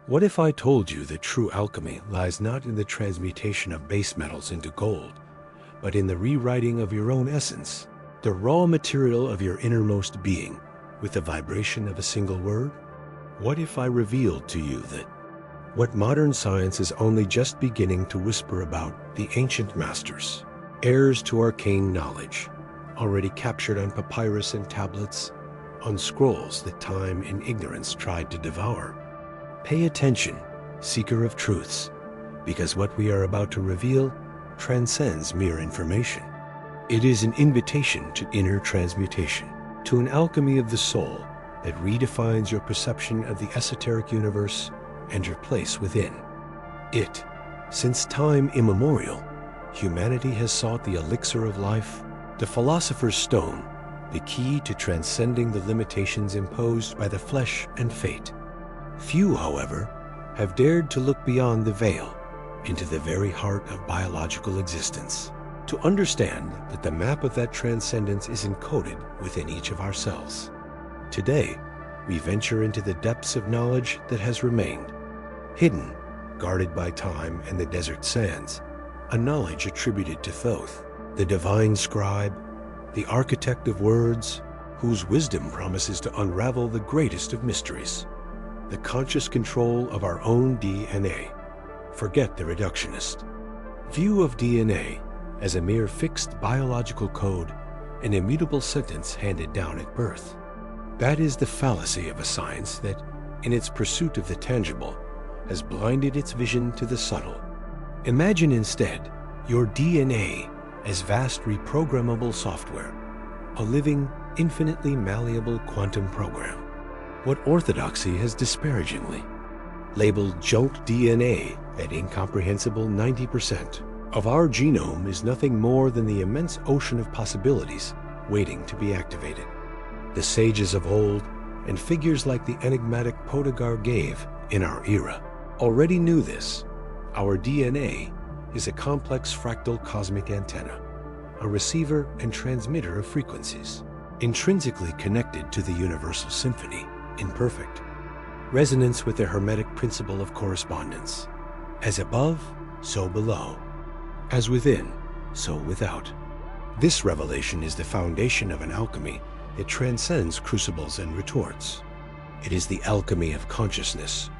What if I told you that true alchemy lies not in the transmutation of base metals into gold, but in the rewriting of your own essence, the raw material of your innermost being, with the vibration of a single word? What if I revealed to you that what modern science is only just beginning to whisper about, the ancient masters, heirs to arcane knowledge, already captured on papyrus and tablets, on scrolls that time and ignorance tried to devour? Pay attention, seeker of truths, because what we are about to reveal transcends mere information. It is an invitation to inner transmutation, to an alchemy of the soul that redefines your perception of the esoteric universe and your place within it. Since time immemorial, humanity has sought the elixir of life, the philosopher's stone, the key to transcending the limitations imposed by the flesh and fate. Few, however, have dared to look beyond the veil into the very heart of biological existence, to understand that the map of that transcendence is encoded within each of ourselves. Today, we venture into the depths of knowledge that has remained, hidden, guarded by time and the desert sands, a knowledge attributed to Thoth, the divine scribe, the architect of words, whose wisdom promises to unravel the greatest of mysteries, the conscious control of our own DNA. Forget the reductionist view of DNA as a mere fixed biological code, an immutable sentence handed down at birth. That is the fallacy of a science that, in its pursuit of the tangible, has blinded its vision to the subtle. Imagine instead your DNA as vast reprogrammable software, a living, infinitely malleable quantum program. What orthodoxy has disparagingly labeled junk DNA at incomprehensible 90% of our genome is nothing more than the immense ocean of possibilities waiting to be activated. The sages of old and figures like the enigmatic Podagar gave in our era already knew this. Our DNA is a complex fractal cosmic antenna, a receiver and transmitter of frequencies, intrinsically connected to the universal symphony in perfect resonance with the Hermetic principle of correspondence. As above, so below. As within, so without. This revelation is the foundation of an alchemy that transcends crucibles and retorts. It is the alchemy of consciousness,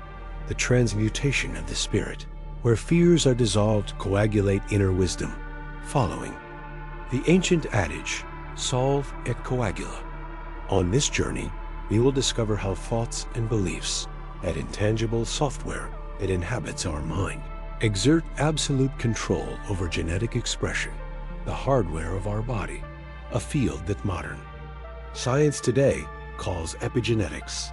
the transmutation of the spirit, where fears are dissolved to coagulate inner wisdom, following the ancient adage, solve et coagula. On this journey, we will discover how thoughts and beliefs, that intangible software that inhabits our mind, exert absolute control over genetic expression, the hardware of our body, a field that modern science today calls epigenetics.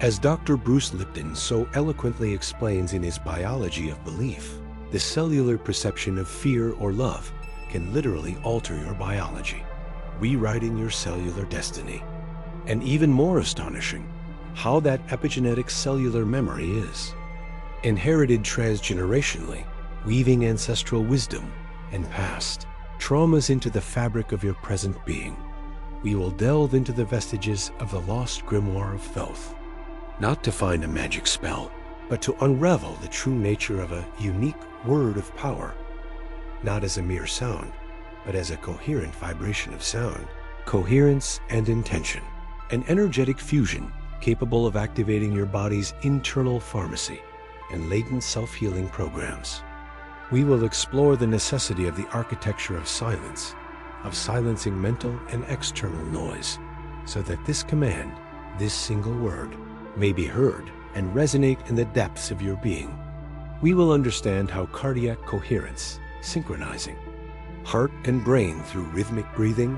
As Dr. Bruce Lipton so eloquently explains in his Biology of Belief, the cellular perception of fear or love can literally alter your biology, rewriting your cellular destiny. And even more astonishing, how that epigenetic cellular memory is inherited transgenerationally, weaving ancestral wisdom and past traumas into the fabric of your present being. We will delve into the vestiges of the lost grimoire of Thoth, not to find a magic spell, but to unravel the true nature of a unique word of power, not as a mere sound, but as a coherent vibration of sound, coherence and intention, an energetic fusion capable of activating your body's internal pharmacy and latent self-healing programs. We will explore the necessity of the architecture of silence, of silencing mental and external noise, so that this command, this single word, may be heard and resonate in the depths of your being. We will understand how cardiac coherence, synchronizing heart and brain through rhythmic breathing,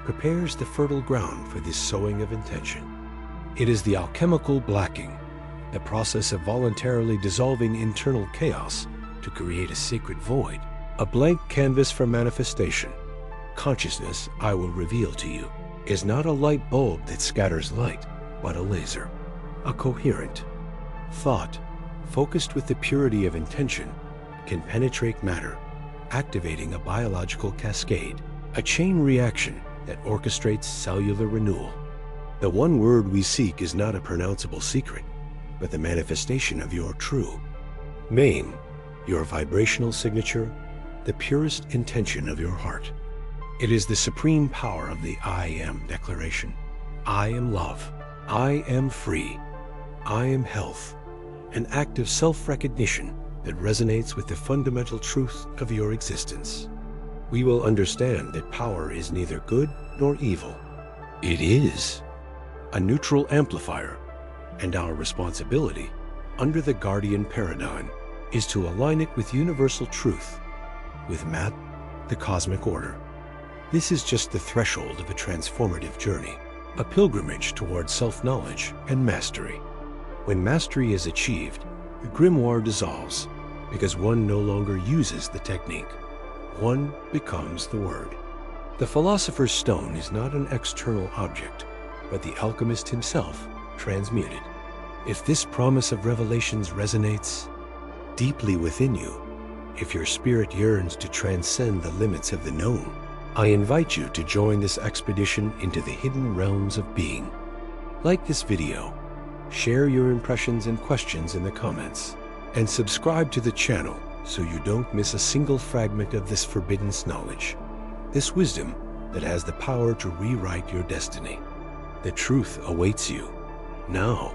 prepares the fertile ground for this sowing of intention. It is the alchemical blacking, the process of voluntarily dissolving internal chaos to create a sacred void, a blank canvas for manifestation. Consciousness, I will reveal to you, is not a light bulb that scatters light, but a laser, a coherent thought, focused with the purity of intention, can penetrate matter, activating a biological cascade, a chain reaction that orchestrates cellular renewal. The one word we seek is not a pronounceable secret. but the manifestation of your true. Main, your vibrational signature, the purest intention of your heart. It is the supreme power of the I Am declaration. I am love. I am free. I am health. An act of self-recognition that resonates with the fundamental truth of your existence. We will understand that power is neither good nor evil. It is a neutral amplifier, and our responsibility, under the Guardian paradigm, is to align it with universal truth, with Matt, the cosmic order. This is just the threshold of a transformative journey, a pilgrimage towards self-knowledge and mastery. When mastery is achieved, the grimoire dissolves, because one no longer uses the technique. One becomes the word. The philosopher's stone is not an external object, but the alchemist himself transmuted. If this promise of revelations resonates deeply within you, if your spirit yearns to transcend the limits of the known, I invite you to join this expedition into the hidden realms of being. Like this video, share your impressions and questions in the comments, and subscribe to the channel so you don't miss a single fragment of this forbidden knowledge, this wisdom that has the power to rewrite your destiny. The truth awaits you. Now,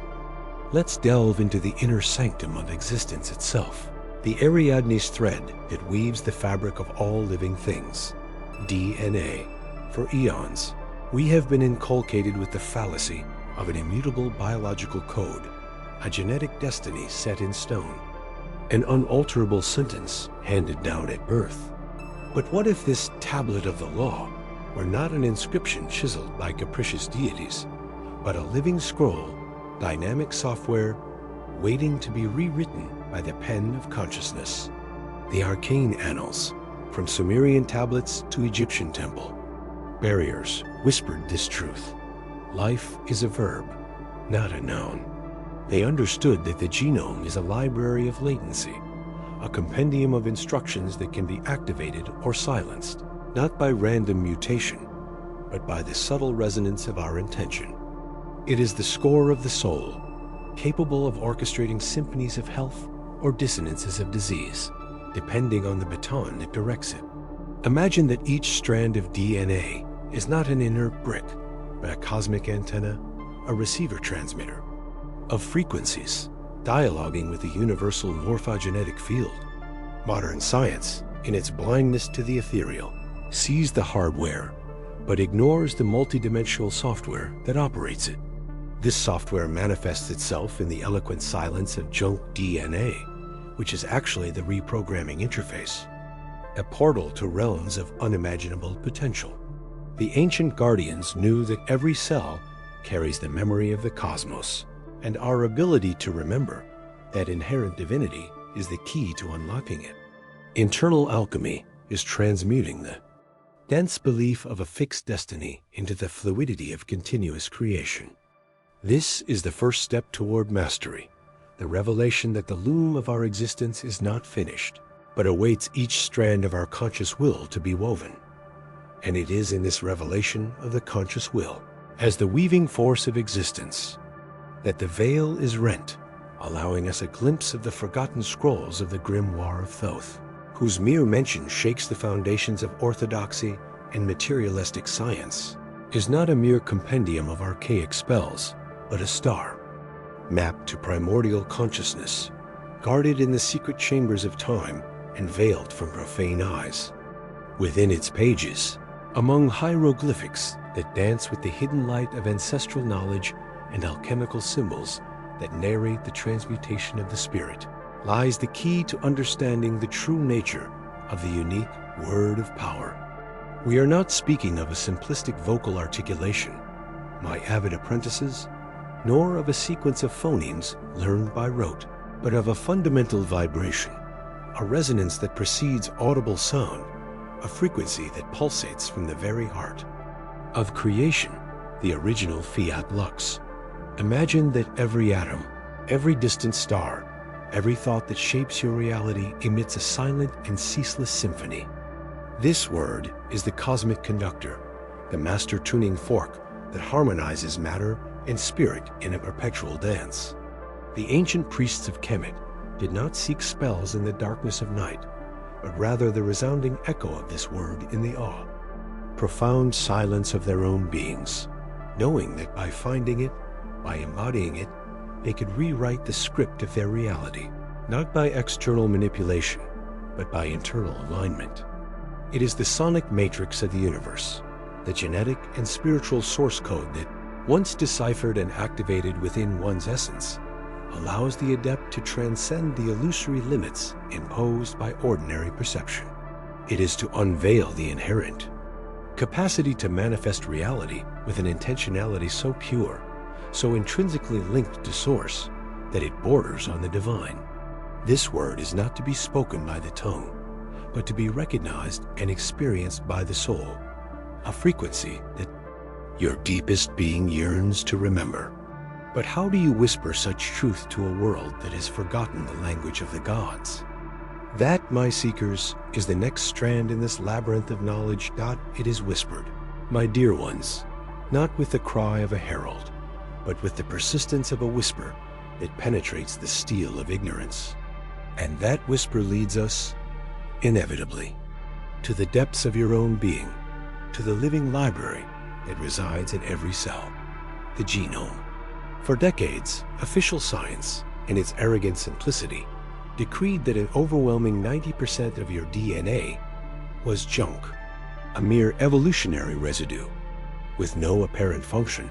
let's delve into the inner sanctum of existence itself, the Ariadne's thread that weaves the fabric of all living things, DNA. For eons, we have been inculcated with the fallacy of an immutable biological code, a genetic destiny set in stone, an unalterable sentence handed down at birth. But what if this tablet of the law were not an inscription chiseled by capricious deities, but a living scroll, dynamic software, waiting to be rewritten by the pen of consciousness? The arcane annals, from Sumerian tablets to Egyptian temple, barriers whispered this truth. Life is a verb, not a noun. They understood that the genome is a library of latency, a compendium of instructions that can be activated or silenced, not by random mutation, but by the subtle resonance of our intention. It is the score of the soul, capable of orchestrating symphonies of health or dissonances of disease, depending on the baton that directs it. Imagine that each strand of DNA is not an inert brick, but a cosmic antenna, a receiver transmitter of frequencies, dialoguing with the universal morphogenetic field. Modern science, in its blindness to the ethereal, sees the hardware, but ignores the multidimensional software that operates it. This software manifests itself in the eloquent silence of junk DNA, which is actually the reprogramming interface, a portal to realms of unimaginable potential. The ancient guardians knew that every cell carries the memory of the cosmos, and our ability to remember that inherent divinity is the key to unlocking it. Internal alchemy is transmuting the dense belief of a fixed destiny into the fluidity of continuous creation. This is the first step toward mastery, the revelation that the loom of our existence is not finished, but awaits each strand of our conscious will to be woven. And it is in this revelation of the conscious will, as the weaving force of existence, that the veil is rent, allowing us a glimpse of the forgotten scrolls of the Grimoire of Thoth, whose mere mention shakes the foundations of orthodoxy and materialistic science, is not a mere compendium of archaic spells, but a star, mapped to primordial consciousness, guarded in the secret chambers of time and veiled from profane eyes. Within its pages, among hieroglyphics that dance with the hidden light of ancestral knowledge and alchemical symbols that narrate the transmutation of the spirit, lies the key to understanding the true nature of the unique word of power. We are not speaking of a simplistic vocal articulation, my avid apprentices, nor of a sequence of phonemes learned by rote, but of a fundamental vibration, a resonance that precedes audible sound, a frequency that pulsates from the very heart of creation, the original fiat lux. Imagine that every atom, every distant star, every thought that shapes your reality emits a silent and ceaseless symphony. This word is the cosmic conductor, the master tuning fork that harmonizes matter and spirit in a perpetual dance. The ancient priests of Kemet did not seek spells in the darkness of night, but rather the resounding echo of this word in the awe, profound silence of their own beings, knowing that by finding it, by embodying it, they could rewrite the script of their reality, not by external manipulation, but by internal alignment. It is the sonic matrix of the universe, the genetic and spiritual source code that, once deciphered and activated within one's essence, allows the adept to transcend the illusory limits imposed by ordinary perception. It is to unveil the inherent capacity to manifest reality with an intentionality so pure, so intrinsically linked to source, that it borders on the divine. This word is not to be spoken by the tongue, but to be recognized and experienced by the soul, a frequency that your deepest being yearns to remember. But how do you whisper such truth to a world that has forgotten the language of the gods? That, my seekers, is the next strand in this labyrinth of knowledge. It is whispered, my dear ones, not with the cry of a herald, but with the persistence of a whisper that penetrates the steel of ignorance. And that whisper leads us, inevitably, to the depths of your own being, to the living library that resides in every cell, the genome. For decades, official science, in its arrogant simplicity, decreed that an overwhelming 90% of your DNA was junk, a mere evolutionary residue, with no apparent function,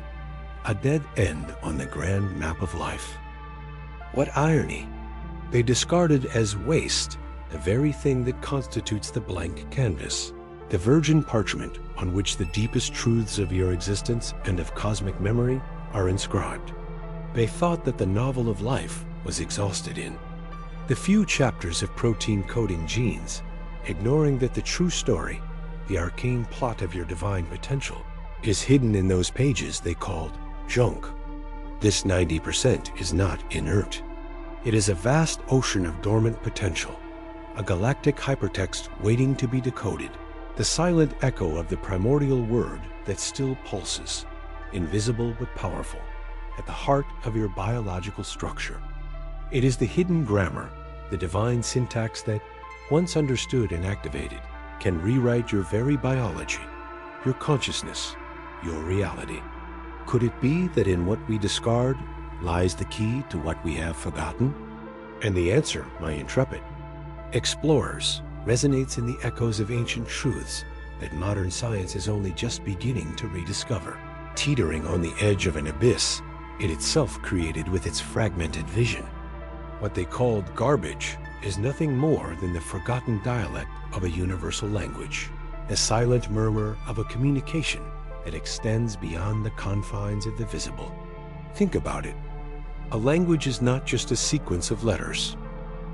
a dead end on the grand map of life. What irony! They discarded as waste the very thing that constitutes the blank canvas, the virgin parchment on which the deepest truths of your existence and of cosmic memory are inscribed. They thought that the novel of life was exhausted in the few chapters of protein-coding genes, ignoring that the true story, the arcane plot of your divine potential, is hidden in those pages they called junk. This 90% is not inert. It is a vast ocean of dormant potential, a galactic hypertext waiting to be decoded, the silent echo of the primordial word that still pulses, invisible but powerful, at the heart of your biological structure. It is the hidden grammar, the divine syntax that, once understood and activated, can rewrite your very biology, your consciousness, your reality. Could it be that in what we discard lies the key to what we have forgotten? And the answer, my intrepid explorers, resonates in the echoes of ancient truths that modern science is only just beginning to rediscover. Teetering on the edge of an abyss it itself created with its fragmented vision. What they called garbage is nothing more than the forgotten dialect of a universal language, a silent murmur of a communication that extends beyond the confines of the visible. Think about it. A language is not just a sequence of letters,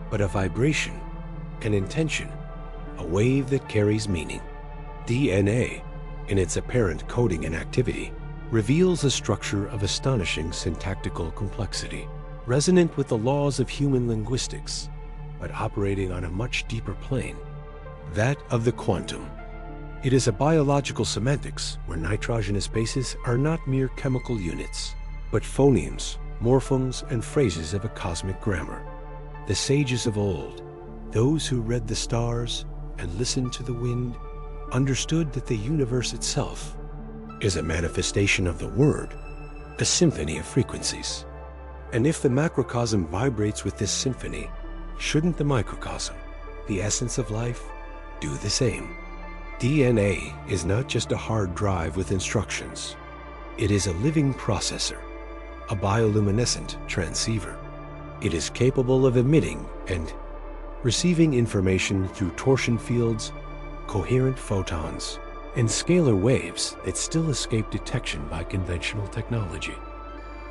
but a vibration, an intention, a wave that carries meaning. DNA, in its apparent coding and activity, reveals a structure of astonishing syntactical complexity, resonant with the laws of human linguistics, but operating on a much deeper plane, that of the quantum. It is a biological semantics where nitrogenous bases are not mere chemical units, but phonemes, morphemes, and phrases of a cosmic grammar. The sages of old, those who read the stars and listened to the wind, understood that the universe itself is a manifestation of the word, a symphony of frequencies. And if the macrocosm vibrates with this symphony, shouldn't the microcosm, the essence of life, do the same? DNA is not just a hard drive with instructions. It is a living processor, a bioluminescent transceiver. It is capable of emitting and receiving information through torsion fields, coherent photons, and scalar waves that still escape detection by conventional technology.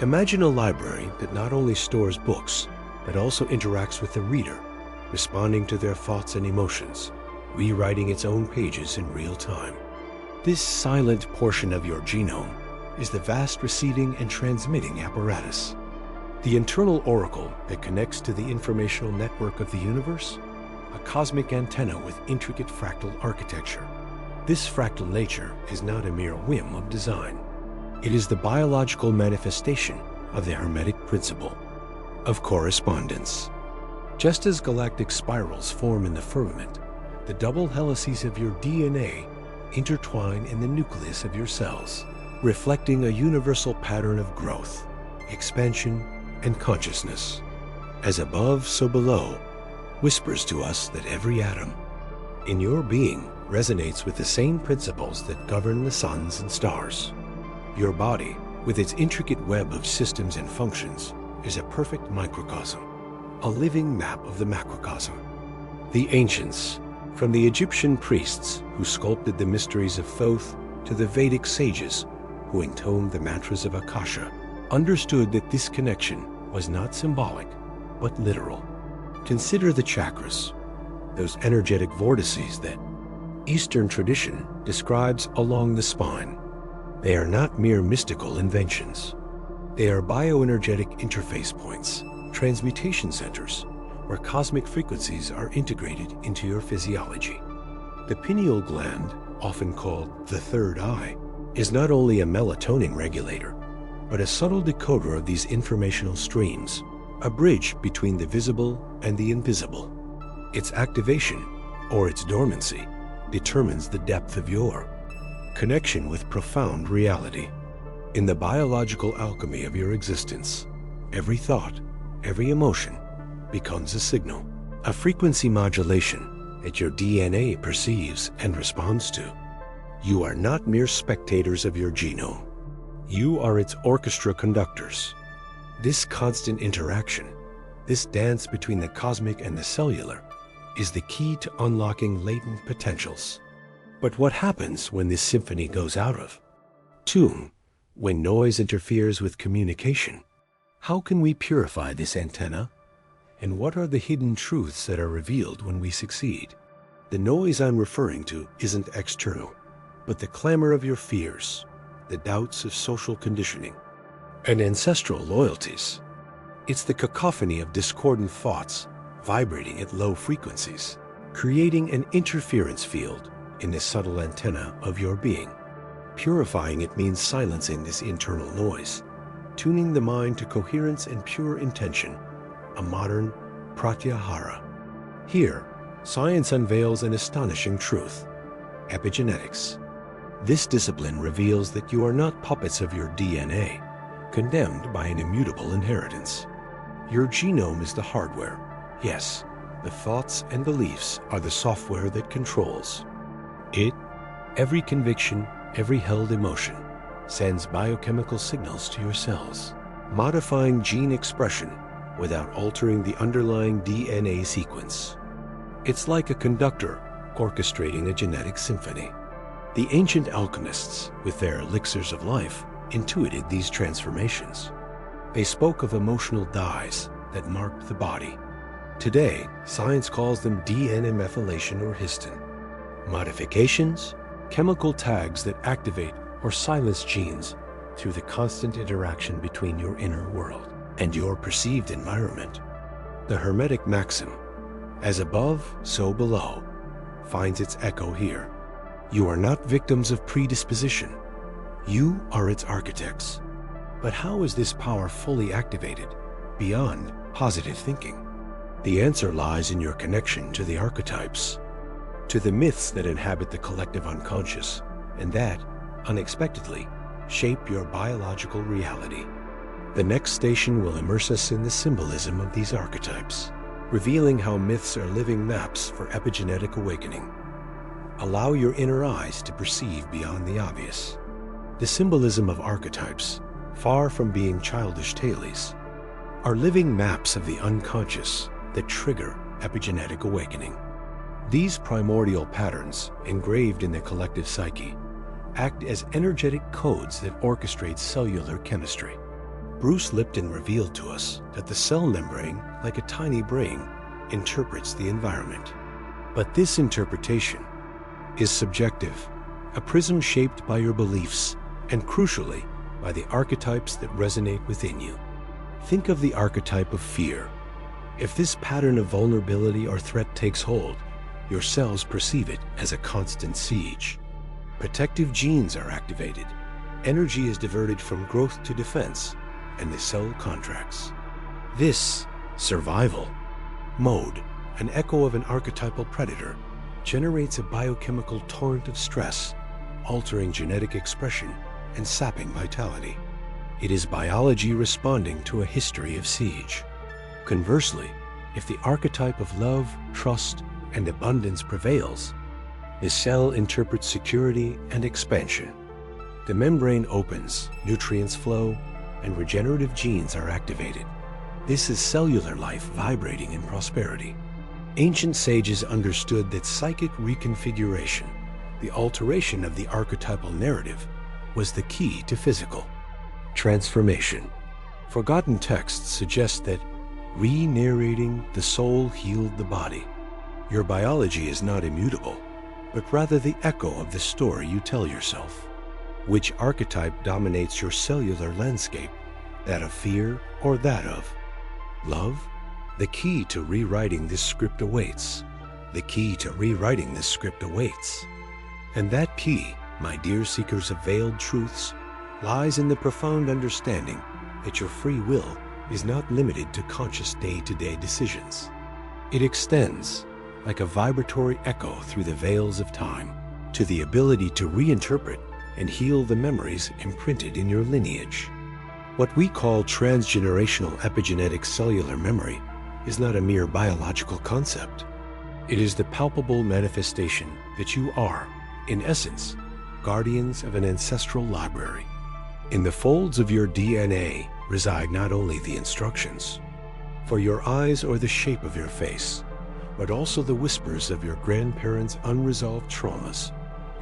Imagine a library that not only stores books, but also interacts with the reader, responding to their thoughts and emotions, rewriting its own pages in real time. This silent portion of your genome is the vast receiving and transmitting apparatus, the internal oracle that connects to the informational network of the universe, a cosmic antenna with intricate fractal architecture. This fractal nature is not a mere whim of design. It is the biological manifestation of the Hermetic principle. of correspondence. Just as galactic spirals form in the firmament, the double helices of your DNA intertwine in the nucleus of your cells, reflecting a universal pattern of growth, expansion, and consciousness. As above, so below, whispers to us that every atom in your being resonates with the same principles that govern the suns and stars. Your body, with its intricate web of systems and functions, is a perfect microcosm, a living map of the macrocosm. The ancients, from the Egyptian priests who sculpted the mysteries of Thoth to the Vedic sages who intoned the mantras of Akasha, understood that this connection was not symbolic, but literal. Consider the chakras, those energetic vortices that Eastern tradition describes along the spine. They are not mere mystical inventions. They are bioenergetic interface points, transmutation centers, where cosmic frequencies are integrated into your physiology. The pineal gland, often called the third eye, is not only a melatonin regulator, but a subtle decoder of these informational streams, a bridge between the visible and the invisible. Its activation, or its dormancy, determines the depth of your connection with profound reality. In the biological alchemy of your existence, every thought, every emotion becomes a signal, a frequency modulation that your DNA perceives and responds to. You are not mere spectators of your genome. You are its orchestra conductors. This constant interaction, this dance between the cosmic and the cellular, is the key to unlocking latent potentials. But what happens when this symphony goes out of tune, when noise interferes with communication? How can we purify this antenna? And what are the hidden truths that are revealed when we succeed? The noise I'm referring to isn't external, but the clamor of your fears, the doubts of social conditioning, and ancestral loyalties. It's the cacophony of discordant thoughts vibrating at low frequencies, creating an interference field in the subtle antenna of your being. Purifying it means silencing this internal noise, tuning the mind to coherence and pure intention, a modern pratyahara. Here, science unveils an astonishing truth: epigenetics. This discipline reveals that you are not puppets of your DNA, condemned by an immutable inheritance. Your genome is the hardware. Yes, the thoughts and beliefs are the software that controls it. Every conviction, every held emotion sends biochemical signals to your cells, modifying gene expression without altering the underlying DNA sequence. It's like a conductor orchestrating a genetic symphony. The ancient alchemists, with their elixirs of life, intuited these transformations. They spoke of emotional dyes that marked the body. Today, science calls them DNA methylation or histone. Modifications, chemical tags that activate or silence genes through the constant interaction between your inner world and your perceived environment. The Hermetic maxim, as above, so below, finds its echo here. You are not victims of predisposition. You are its architects. But how is this power fully activated beyond positive thinking? The answer lies in your connection to the archetypes, to the myths that inhabit the collective unconscious, and that, unexpectedly, shape your biological reality. The next station will immerse us in the symbolism of these archetypes, revealing how myths are living maps for epigenetic awakening. Allow your inner eyes to perceive beyond the obvious. The symbolism of archetypes, far from being childish tales, are living maps of the unconscious that trigger epigenetic awakening. These primordial patterns, engraved in the collective psyche, act as energetic codes that orchestrate cellular chemistry. Bruce Lipton revealed to us that the cell membrane, like a tiny brain, interprets the environment. But this interpretation is subjective, a prism shaped by your beliefs and, crucially, by the archetypes that resonate within you. Think of the archetype of fear. If this pattern of vulnerability or threat takes hold, your cells perceive it as a constant siege. Protective genes are activated. Energy is diverted from growth to defense, and the cell contracts. This survival mode, an echo of an archetypal predator, generates a biochemical torrent of stress, altering genetic expression and sapping vitality. It is biology responding to a history of siege. Conversely, if the archetype of love, trust, and abundance prevails, the cell interprets security and expansion. The membrane opens, nutrients flow, and regenerative genes are activated. This is cellular life vibrating in prosperity. Ancient sages understood that psychic reconfiguration, the alteration of the archetypal narrative, was the key to physical transformation. Forgotten texts suggest that re-narrating the soul healed the body. Your biology is not immutable, but rather the echo of the story you tell yourself. Which archetype dominates your cellular landscape, that of fear or that of love? The key to rewriting this script awaits. The key to rewriting this script awaits. And that key, my dear seekers of veiled truths, lies in the profound understanding that your free will is not limited to conscious day-to-day decisions. It extends, like a vibratory echo through the veils of time, to the ability to reinterpret and heal the memories imprinted in your lineage. What we call transgenerational epigenetic cellular memory is not a mere biological concept. It is the palpable manifestation that you are, in essence, guardians of an ancestral library. In the folds of your DNA reside not only the instructions for your eyes or the shape of your face, but also the whispers of your grandparents' unresolved traumas,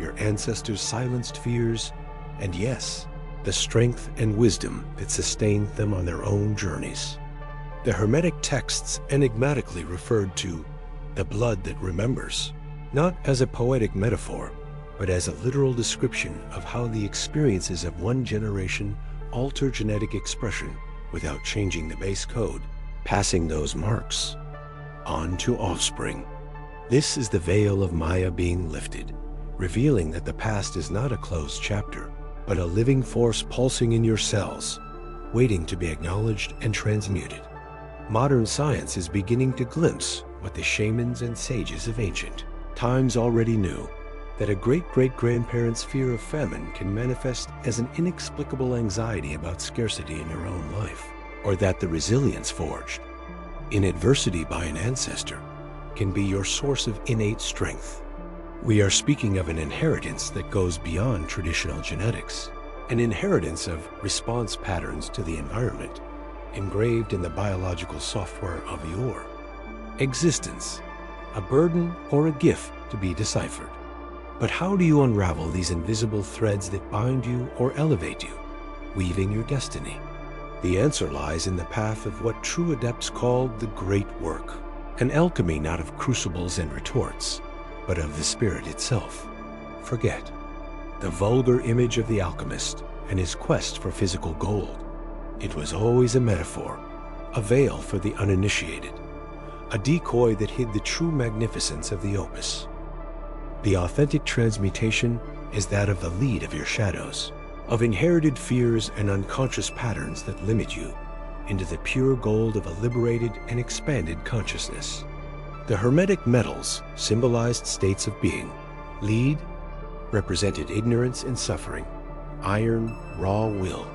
your ancestors' silenced fears, and yes, the strength and wisdom that sustained them on their own journeys. The Hermetic texts enigmatically referred to the blood that remembers, not as a poetic metaphor, but as a literal description of how the experiences of one generation alter genetic expression without changing the base code, passing those marks on to offspring. This is the veil of Maya being lifted, revealing that the past is not a closed chapter, but a living force pulsing in your cells, waiting to be acknowledged and transmuted. Modern science is beginning to glimpse what the shamans and sages of ancient times already knew, that a great-great-grandparent's fear of famine can manifest as an inexplicable anxiety about scarcity in your own life, or that the resilience forged in adversity by an ancestor can be your source of innate strength. We are speaking of an inheritance that goes beyond traditional genetics, an inheritance of response patterns to the environment, engraved in the biological software of your existence, a burden or a gift to be deciphered. But how do you unravel these invisible threads that bind you or elevate you, weaving your destiny? The answer lies in the path of what true adepts called the great work, an alchemy not of crucibles and retorts, but of the spirit itself. Forget the vulgar image of the alchemist and his quest for physical gold. It was always a metaphor, a veil for the uninitiated, a decoy that hid the true magnificence of the opus. The authentic transmutation is that of the lead of your shadows, of inherited fears and unconscious patterns that limit you, into the pure gold of a liberated and expanded consciousness. The Hermetic metals symbolized states of being. Lead represented ignorance and suffering, iron, raw will,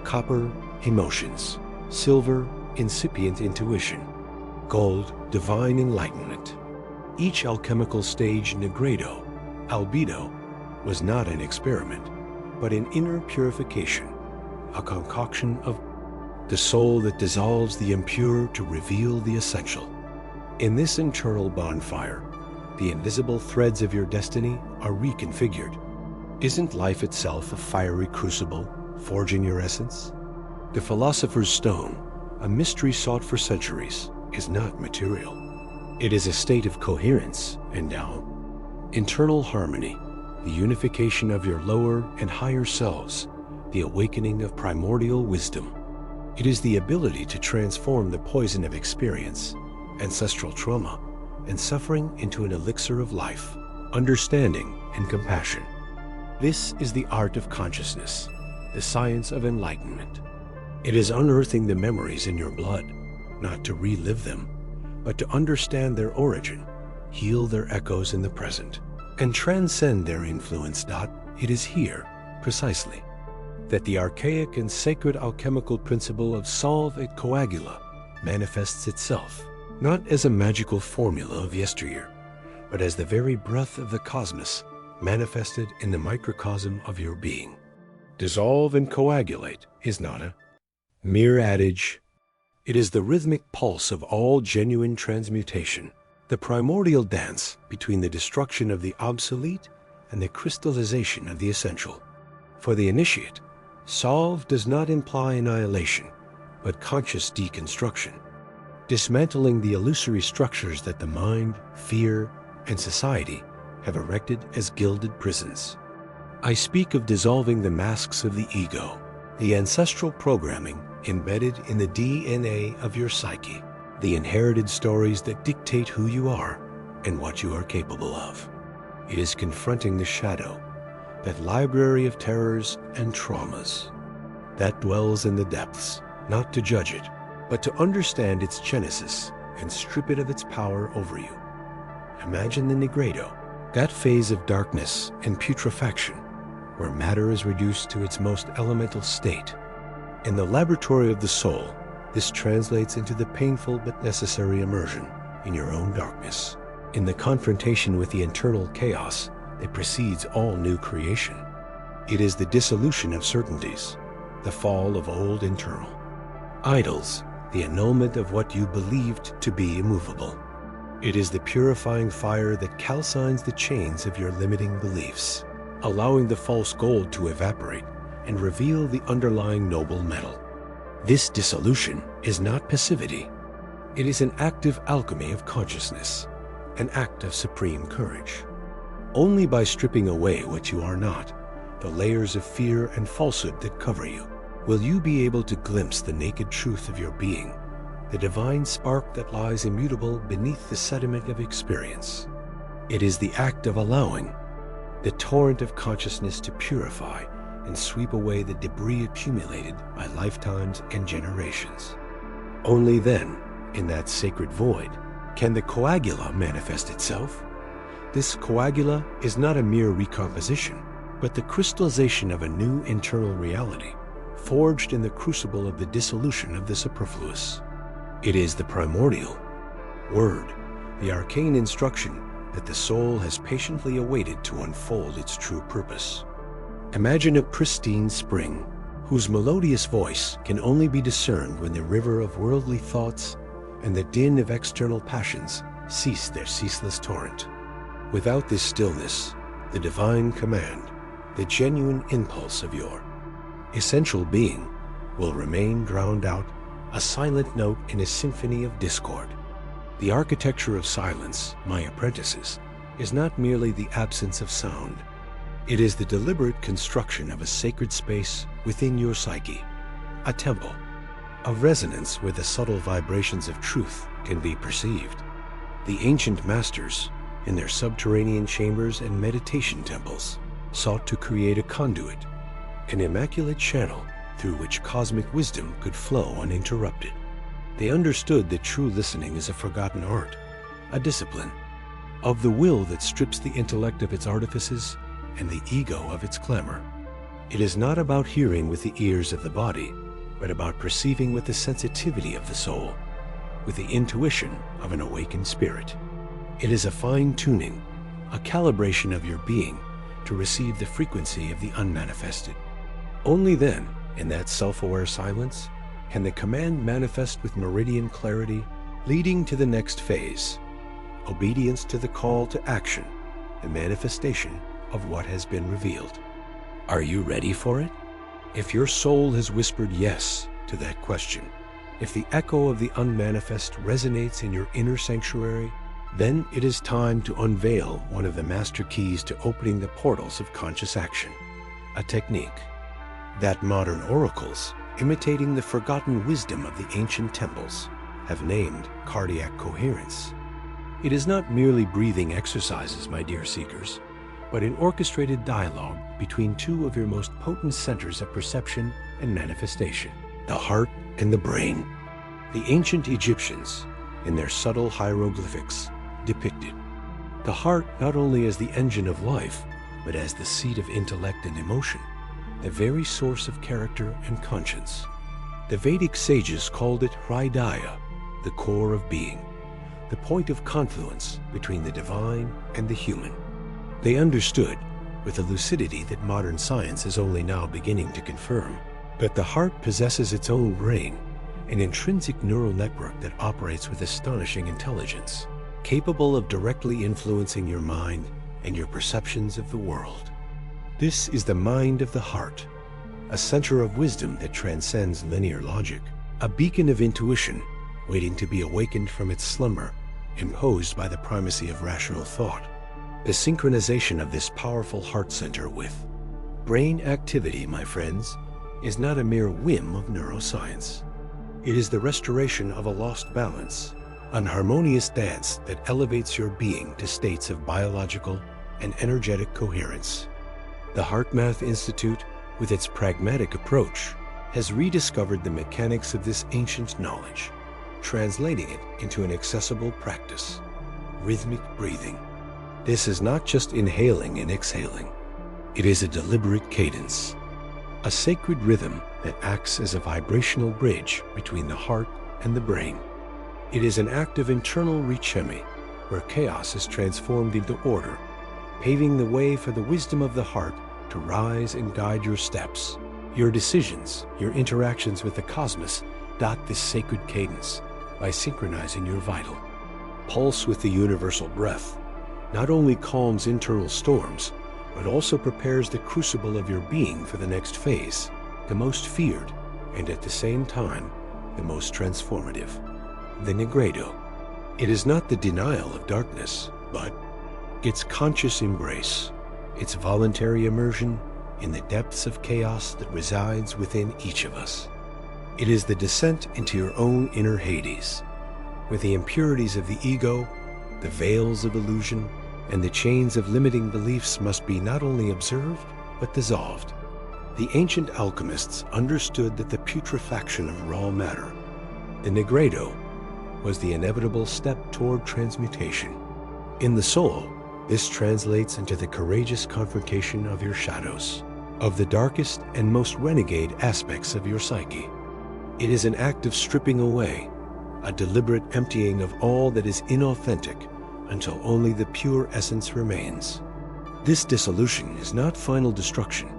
copper, emotions, silver, incipient intuition, gold, divine enlightenment. Each alchemical stage negredo, albedo, was not an experiment, but an inner purification, a concoction of the soul that dissolves the impure to reveal the essential. In this internal bonfire, the invisible threads of your destiny are reconfigured. Isn't life itself a fiery crucible, forging your essence? The philosopher's stone, a mystery sought for centuries, is not material. It is a state of coherence and now internal harmony, the unification of your lower and higher selves, the awakening of primordial wisdom. It is the ability to transform the poison of experience, ancestral trauma, and suffering into an elixir of life, understanding, and compassion. This is the art of consciousness, the science of enlightenment. It is unearthing the memories in your blood, not to relive them, but to understand their origin, heal their echoes in the present, and transcend their influence. It is here, precisely, that the archaic and sacred alchemical principle of solve et coagula manifests itself, not as a magical formula of yesteryear, but as the very breath of the cosmos manifested in the microcosm of your being. Dissolve and coagulate is not a mere adage. It is the rhythmic pulse of all genuine transmutation, the primordial dance between the destruction of the obsolete and the crystallization of the essential. For the initiate, solve does not imply annihilation, but conscious deconstruction, dismantling the illusory structures that the mind, fear, and society have erected as gilded prisons. I speak of dissolving the masks of the ego, the ancestral programming embedded in the DNA of your psyche, the inherited stories that dictate who you are and what you are capable of. It is confronting the shadow, that library of terrors and traumas that dwells in the depths, not to judge it, but to understand its genesis and strip it of its power over you. Imagine the nigredo, that phase of darkness and putrefaction where matter is reduced to its most elemental state. In the laboratory of the soul, this translates into the painful but necessary immersion in your own darkness, in the confrontation with the internal chaos that precedes all new creation. It is the dissolution of certainties, the fall of old internal idols, the annulment of what you believed to be immovable. It is the purifying fire that calcines the chains of your limiting beliefs, allowing the false gold to evaporate and reveal the underlying noble metal. This dissolution is not passivity. It is an active alchemy of consciousness, an act of supreme courage. Only by stripping away what you are not, the layers of fear and falsehood that cover you, will you be able to glimpse the naked truth of your being, the divine spark that lies immutable beneath the sediment of experience. It is the act of allowing the torrent of consciousness to purify and sweep away the debris accumulated by lifetimes and generations. Only then, in that sacred void, can the coagula manifest itself. This coagula is not a mere recomposition, but the crystallization of a new internal reality, forged in the crucible of the dissolution of the superfluous. It is the primordial word, the arcane instruction that the soul has patiently awaited to unfold its true purpose. Imagine a pristine spring, whose melodious voice can only be discerned when the river of worldly thoughts and the din of external passions cease their ceaseless torrent. Without this stillness, the divine command, the genuine impulse of your essential being, will remain drowned out, a silent note in a symphony of discord. The architecture of silence, my apprentices, is not merely the absence of sound. It is the deliberate construction of a sacred space within your psyche, a temple, a resonance where the subtle vibrations of truth can be perceived. The ancient masters, in their subterranean chambers and meditation temples, sought to create a conduit, an immaculate channel through which cosmic wisdom could flow uninterrupted. They understood that true listening is a forgotten art, a discipline of the will that strips the intellect of its artifices and the ego of its clamor. It is not about hearing with the ears of the body, but about perceiving with the sensitivity of the soul, with the intuition of an awakened spirit. It is a fine-tuning, a calibration of your being to receive the frequency of the unmanifested. Only then, in that self-aware silence, can the command manifest with meridian clarity, leading to the next phase, obedience to the call to action, the manifestation of what has been revealed. Are you ready for it? If your soul has whispered yes to that question, if the echo of the unmanifest resonates in your inner sanctuary, then it is time to unveil one of the master keys to opening the portals of conscious action, a technique that modern oracles, imitating the forgotten wisdom of the ancient temples, have named cardiac coherence. It is not merely breathing exercises, my dear seekers, but an orchestrated dialogue between two of your most potent centers of perception and manifestation, the heart and the brain. The ancient Egyptians, in their subtle hieroglyphics, depicted the heart not only as the engine of life, but as the seat of intellect and emotion, the very source of character and conscience. The Vedic sages called it Hridaya, the core of being, the point of confluence between the divine and the human. They understood, with a lucidity that modern science is only now beginning to confirm, that the heart possesses its own brain, an intrinsic neural network that operates with astonishing intelligence, capable of directly influencing your mind and your perceptions of the world. This is the mind of the heart, a center of wisdom that transcends linear logic, a beacon of intuition waiting to be awakened from its slumber, imposed by the primacy of rational thought. The synchronization of this powerful heart center with brain activity, my friends, is not a mere whim of neuroscience. It is the restoration of a lost balance, an harmonious dance that elevates your being to states of biological and energetic coherence. The HeartMath Institute, with its pragmatic approach, has rediscovered the mechanics of this ancient knowledge, translating it into an accessible practice: rhythmic breathing. This is not just inhaling and exhaling. It is a deliberate cadence, a sacred rhythm that acts as a vibrational bridge between the heart and the brain. It is an act of internal rechemi, where chaos is transformed into order, paving the way for the wisdom of the heart to rise and guide your steps. Your decisions, your interactions with the cosmos dot this sacred cadence by synchronizing your vital pulse with the universal breath. Not only calms internal storms, but also prepares the crucible of your being for the next phase, the most feared, and at the same time, the most transformative: the Nigredo. It is not the denial of darkness, but its conscious embrace, its voluntary immersion in the depths of chaos that resides within each of us. It is the descent into your own inner Hades, where the impurities of the ego, the veils of illusion, and the chains of limiting beliefs must be not only observed, but dissolved. The ancient alchemists understood that the putrefaction of raw matter, the Nigredo, was the inevitable step toward transmutation. In the soul, this translates into the courageous confrontation of your shadows, of the darkest and most renegade aspects of your psyche. It is an act of stripping away, a deliberate emptying of all that is inauthentic until only the pure essence remains. This dissolution is not final destruction,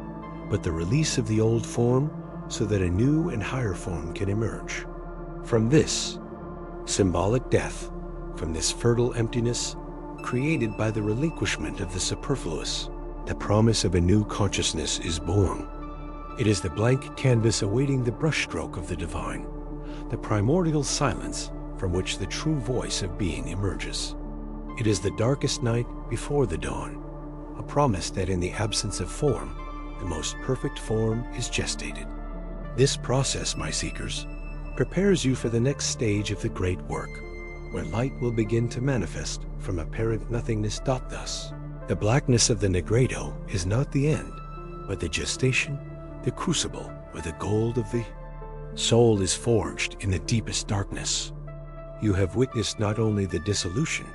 but the release of the old form so that a new and higher form can emerge. From this symbolic death, from this fertile emptiness created by the relinquishment of the superfluous, the promise of a new consciousness is born. It is the blank canvas awaiting the brushstroke of the divine, the primordial silence from which the true voice of being emerges. It is the darkest night before the dawn, a promise that in the absence of form, the most perfect form is gestated. This process, my seekers, prepares you for the next stage of the great work, where light will begin to manifest from apparent nothingness. Thus, the blackness of the Nigredo is not the end, but the gestation, the crucible, where the gold of the soul is forged in the deepest darkness. You have witnessed not only the dissolution,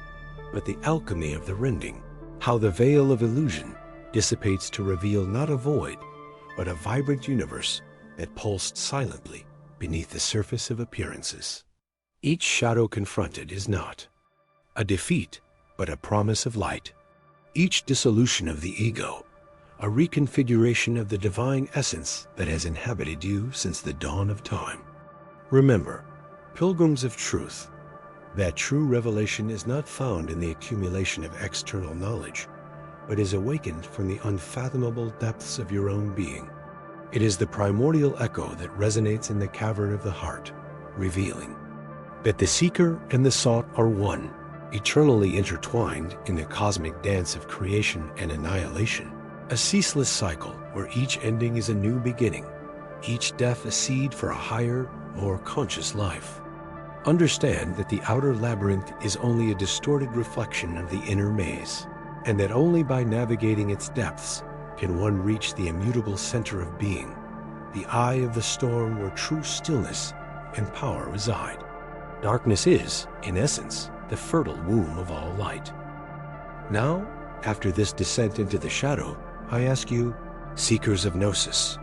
but the alchemy of the rending, how the veil of illusion dissipates to reveal not a void, but a vibrant universe that pulsed silently beneath the surface of appearances. Each shadow confronted is not a defeat, but a promise of light. Each dissolution of the ego, a reconfiguration of the divine essence that has inhabited you since the dawn of time. Remember, pilgrims of truth, that true revelation is not found in the accumulation of external knowledge, but is awakened from the unfathomable depths of your own being. It is the primordial echo that resonates in the cavern of the heart, revealing that the seeker and the sought are one, eternally intertwined in the cosmic dance of creation and annihilation, a ceaseless cycle where each ending is a new beginning, each death a seed for a higher, more conscious life. Understand that the outer labyrinth is only a distorted reflection of the inner maze, and that only by navigating its depths can one reach the immutable center of being, the eye of the storm where true stillness and power reside. Darkness is, in essence, the fertile womb of all light. Now, after this descent into the shadow, I ask you, seekers of Gnosis,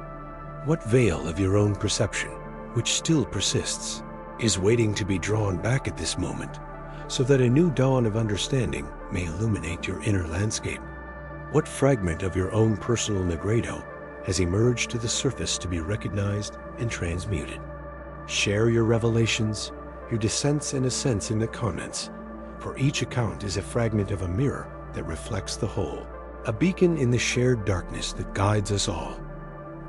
what veil of your own perception, which still persists, is waiting to be drawn back at this moment, so that a new dawn of understanding may illuminate your inner landscape? What fragment of your own personal Negredo has emerged to the surface to be recognized and transmuted? Share your revelations, your descents and ascents in the comments, for each account is a fragment of a mirror that reflects the whole, a beacon in the shared darkness that guides us all.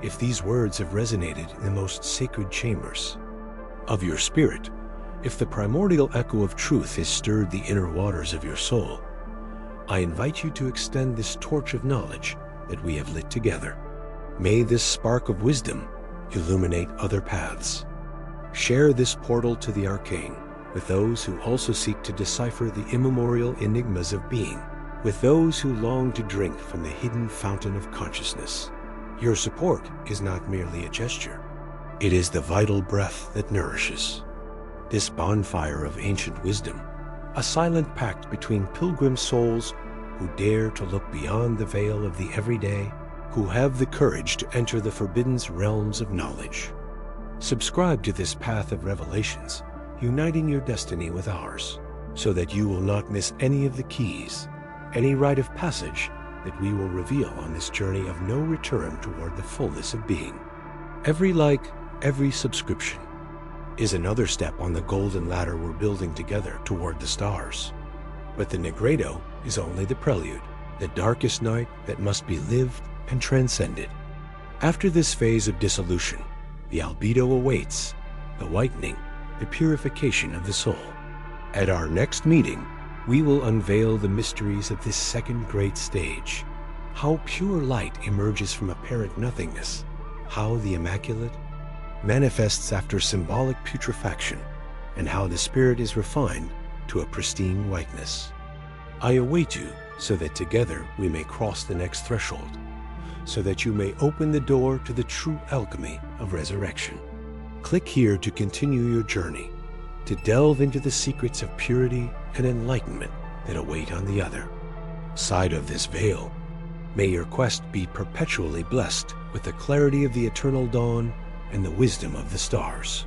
If these words have resonated in the most sacred chambers of your spirit, if the primordial echo of truth has stirred the inner waters of your soul, I invite you to extend this torch of knowledge that we have lit together. May this spark of wisdom illuminate other paths. Share this portal to the arcane with those who also seek to decipher the immemorial enigmas of being, with those who long to drink from the hidden fountain of consciousness. Your support is not merely a gesture. It is the vital breath that nourishes. This bonfire of ancient wisdom, a silent pact between pilgrim souls who dare to look beyond the veil of the everyday, who have the courage to enter the forbidden realms of knowledge. Subscribe to this path of revelations, uniting your destiny with ours, so that you will not miss any of the keys, any rite of passage that we will reveal on this journey of no return toward the fullness of being. Every like, every subscription is another step on the golden ladder we're building together toward the stars. But the Negredo is only the prelude, the darkest night that must be lived and transcended. After this phase of dissolution, the albedo awaits, the whitening, the purification of the soul. At our next meeting, we will unveil the mysteries of this second great stage, how pure light emerges from apparent nothingness, how the immaculate manifests after symbolic putrefaction, and how the spirit is refined to a pristine whiteness. I await you so that together we may cross the next threshold, so that you may open the door to the true alchemy of resurrection. Click here to continue your journey, to delve into the secrets of purity and enlightenment that await on the other side of this veil. May your quest be perpetually blessed with the clarity of the eternal dawn and the wisdom of the stars.